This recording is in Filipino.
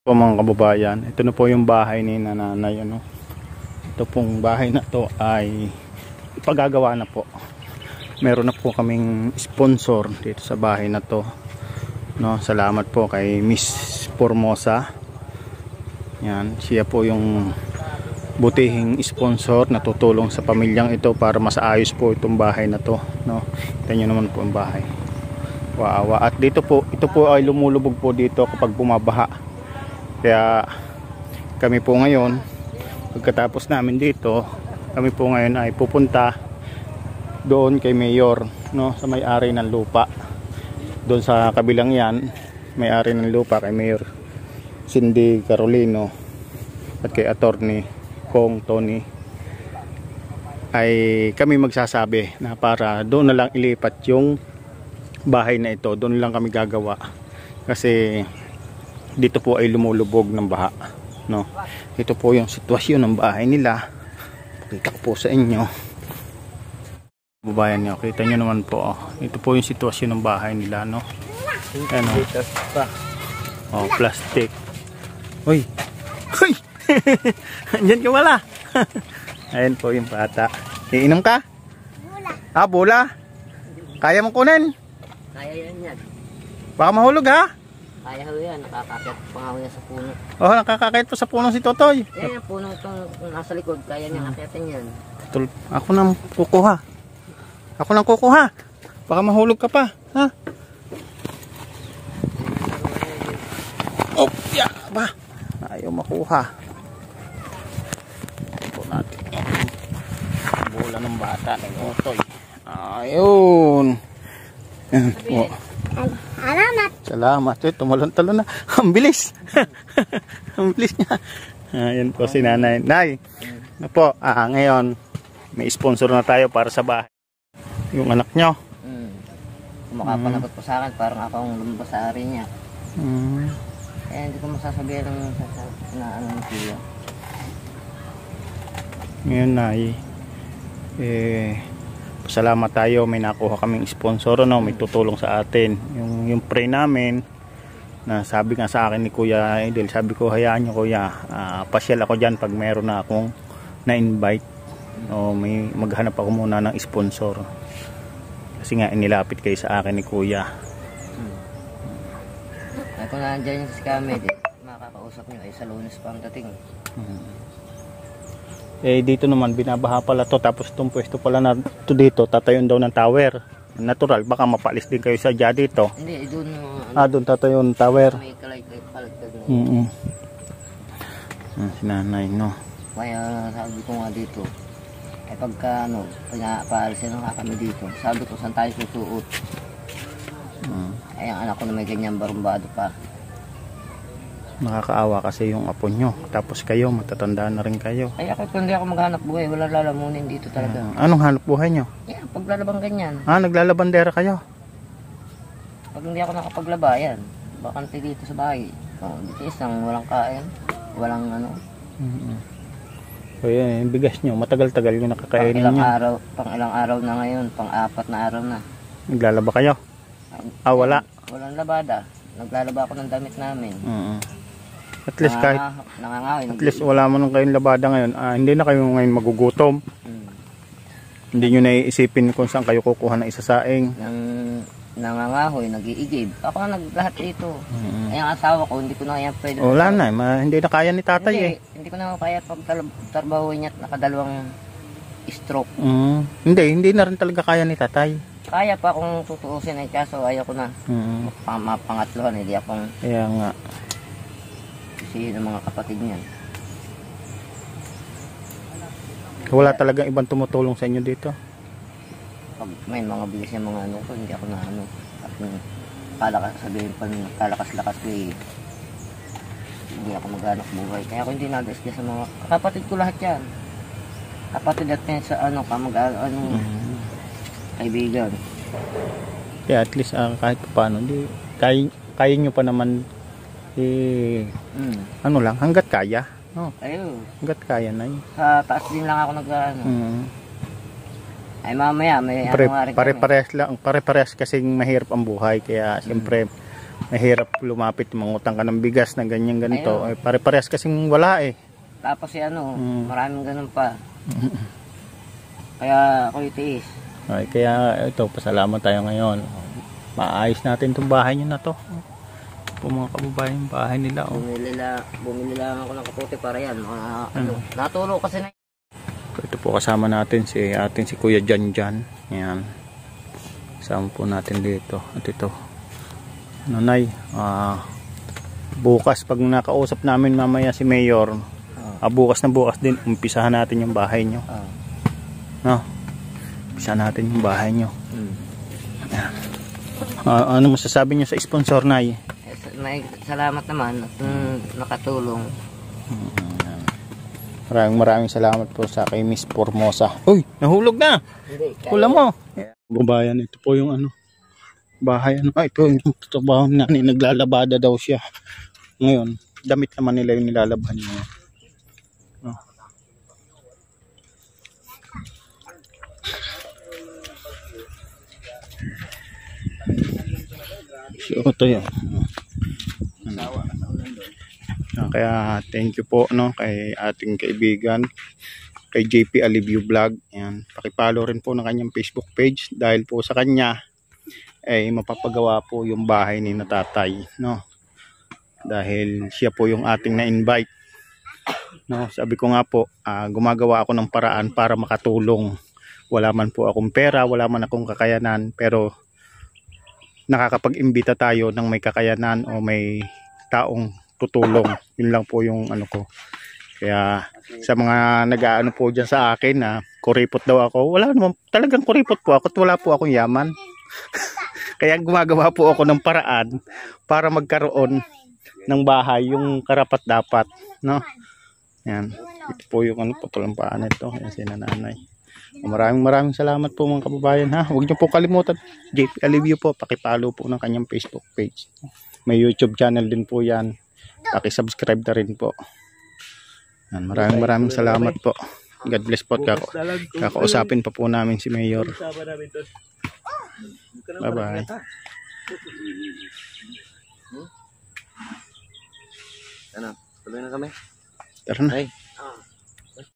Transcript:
Po mga kababayan, ito na po yung bahay ni nanay, ano. Ito pong bahay na to ay pagagawa na po. Meron na po kaming sponsor dito sa bahay na to, no. Salamat po kay Miss Formosa. Yan, siya po yung butihing sponsor na tutulong sa pamilyang ito para mas ayos po itong bahay na to, no. Ito nyo naman po ang bahay. Waawa. At dito po, ito po ay lumulubog po dito kapag bumabaha. Kaya kami po ngayon, pagkatapos namin dito, kami po ngayon ay pupunta doon kay Mayor, no, sa may-ari ng lupa. Doon sa kabilang yan, may-ari ng lupa kay Mayor Cindy Carolino at kay Attorney Kong Tony, ay kami magsasabi na para doon na lang ilipat yung bahay na ito. Doon lang kami gagawa kasi dito po ay lumulubog ng baha, no. Ito po yung sitwasyon ng bahay nila. Pakita ko po sa inyo, babayan nyo, kita nyo naman po, oh. Ito po yung sitwasyon ng bahay nila, no. Ano? Oh, plastic. Uy, uy. Andyan ka wala. Ayan po yung bata. Iinom ka? Bula. Ah, bula. Kaya mong kunin? Kaya yan. Baka mahulog, ha? Kaya ho yan, nakakakit pangaw niya sa puno. Oh, nakakakit po sa puno si Totoy. Yan yung puno itong nasa likod, kaya niya akitin yan. Ako nang kukuha. Ako nang kukuha. Baka mahulog ka pa, ha? Oh, ya, ba? Ayaw makuha. Ito natin. Bola ng bata ni Totoy. Ayun. Oh. Salamat. Salamat. Tumalon-talon na. Ang bilis. Ang bilis niya. Ayan po si nanay. Nay, ano po, ngayon, may sponsor na tayo para sa bahay. Yung anak nyo. Kumakapanagot po sa akin, parang ako ang lumabas sa ari niya. Kaya hindi ko masasabihan na ano ng kuya. Ngayon, nay, salamat tayo, may nakuha kaming sponsor, no, may tutulong sa atin. Yung pray namin na sabi nga sa akin ni Kuya Edel, sabi ko hayaan nyo kuya, pasyal ako dyan pag meron na akong na-invite, o may maghanap ako muna ng sponsor kasi nga inilapit kayo sa akin ni Kuya. Kung nandiyan yung si Kamed, makakausap nyo ay sa Lunes pa ang dating. Dito naman binabaha pala to, tapos itong pwesto pala na to dito tatayon daw ng tower. Natural, baka mapalis din kayo sa dya dito. Hindi, doon doon tatayon ng tower. may kalagtag na na. sinanay, no. Kaya sabi ko nga dito, ay pagka paalisin na nga kami dito, sabi ko saan tayo susuot. Ay ang anak ko na may ganyan barumbado pa. Nakakaawa kasi yung apo nyo, tapos kayo matatanda na rin kayo. Ay ako hindi ako maghanap buhay, wala lalamunin dito talaga. Anong hanap buhay nyo? Yeah, paglalabang ganyan. Naglalabandera kayo? Pag hindi ako nakapaglaba, yan, bakante dito sa bahay. Dito isang walang kain, walang ano. So yan, yung bigas nyo, matagal-tagal yung nakakainin nyo. Pang ilang araw na ngayon, pang 4 na araw na. Naglalaba kayo? Wala? Walang labada, naglalaba ako ng damit namin. At least kahit nangangawin. At least wala mo nung kayong labada ngayon, hindi na kayo ngayon magugutom. Hindi nyo naiisipin kung saan kayo kukuha ng isasaing. Nangangahoy, nag-iigib. Ako na naglahat dito. Ay ang asawa ko, hindi ko na kaya pwede. Wala na, hindi na kaya ni tatay. Hindi ko na kaya pagtrabaho niya at nakadalawang stroke. Hindi na rin talaga kaya ni tatay. Kaya pa kung tutuusin ay kaso ayaw ko na. Pangatlohan, hindi akong. Kaya nga. Kasi ng mga kapatid niyan. Wala talagang ibang tumutulong sa inyo dito? Pag may mga bilis yung mga ano ko, hindi ako na ano. At kalakas, sabihin pa kalakas-lakas ko hindi ako maghanap buhay. Kaya ako hindi nag-isda sa mga kapatid ko lahat yan. Kapatid at sa ano, kaibigan. Kaya at least kahit paano, kaya nyo pa naman ano lang, hanggat kaya. Ayun. Hanggat kaya na yun. Sa taas din lang ako nag-ano. Ay mamaya may pare-parehas lang, pare-parehas kasing mahirap ang buhay, kaya siyempre mahirap lumapit, mangutang ka ng bigas na ganyan ganito. Ay, pare-parehas kasing wala eh. Tapos maraming ganun pa. Kaya ako itiis. Ay, kaya ito, pasalamat tayo ngayon. Maayos natin itong bahay nyo na to. Po mga kababayan, bahay nila. Bumili lang ako ng kapote para yan. Natulog kasi na. Ito po kasama natin si Kuya Jan. Yan. Kasama po natin dito. At ito. Nanay, bukas pag nakausap namin mamaya si Mayor, bukas na bukas din, umpisahan natin yung bahay nyo. No? Umpisahan natin yung bahay nyo. Ano masasabi nyo sa sponsor, Nay? Salamat naman at nakatulong. Maraming salamat po sa kay Miss Formosa. Uy, nahulog na. Kula mo. Babayan, ito po yung bahay. Ito yung trabaho na naglalabada daw siya. Ngayon, damit naman nila yung nilalaban niya. So, ito yun. Kaya thank you po kay ating kaibigan, kay JP Alivio Vlog. Yan, paki-follow rin po ng kanyang Facebook page dahil po sa kanya ay mapapagawa po yung bahay ni Tatay, no? Dahil siya po yung ating na-invite. No, sabi ko nga po, gumagawa ako ng paraan para makatulong. Wala man po akong pera, wala man akong kakayanan, pero nakakapag-imbita tayo ng may kakayanan o may taong tutulong. Yun lang po yung ko. Kaya sa mga nag-aano po dyan sa akin na kuripot daw ako, wala naman talagang kuripot po ako at wala po akong yaman. Kaya gumagawa po ako ng paraan para magkaroon ng bahay yung karapat dapat, no? Yan, ito po yung patulang ito. Yan si Nanay. Maraming salamat po mga kababayan, ha. Huwag niyo po kalimutan, JP Alivio po, paki-follow po ng kanyang Facebook page. May YouTube channel din po yan. Paki-subscribe na rin po. Yan, maraming salamat po. God bless po. Kakausapin pa po namin si Mayor. Bye bye. Tuloy na kami. Tara na.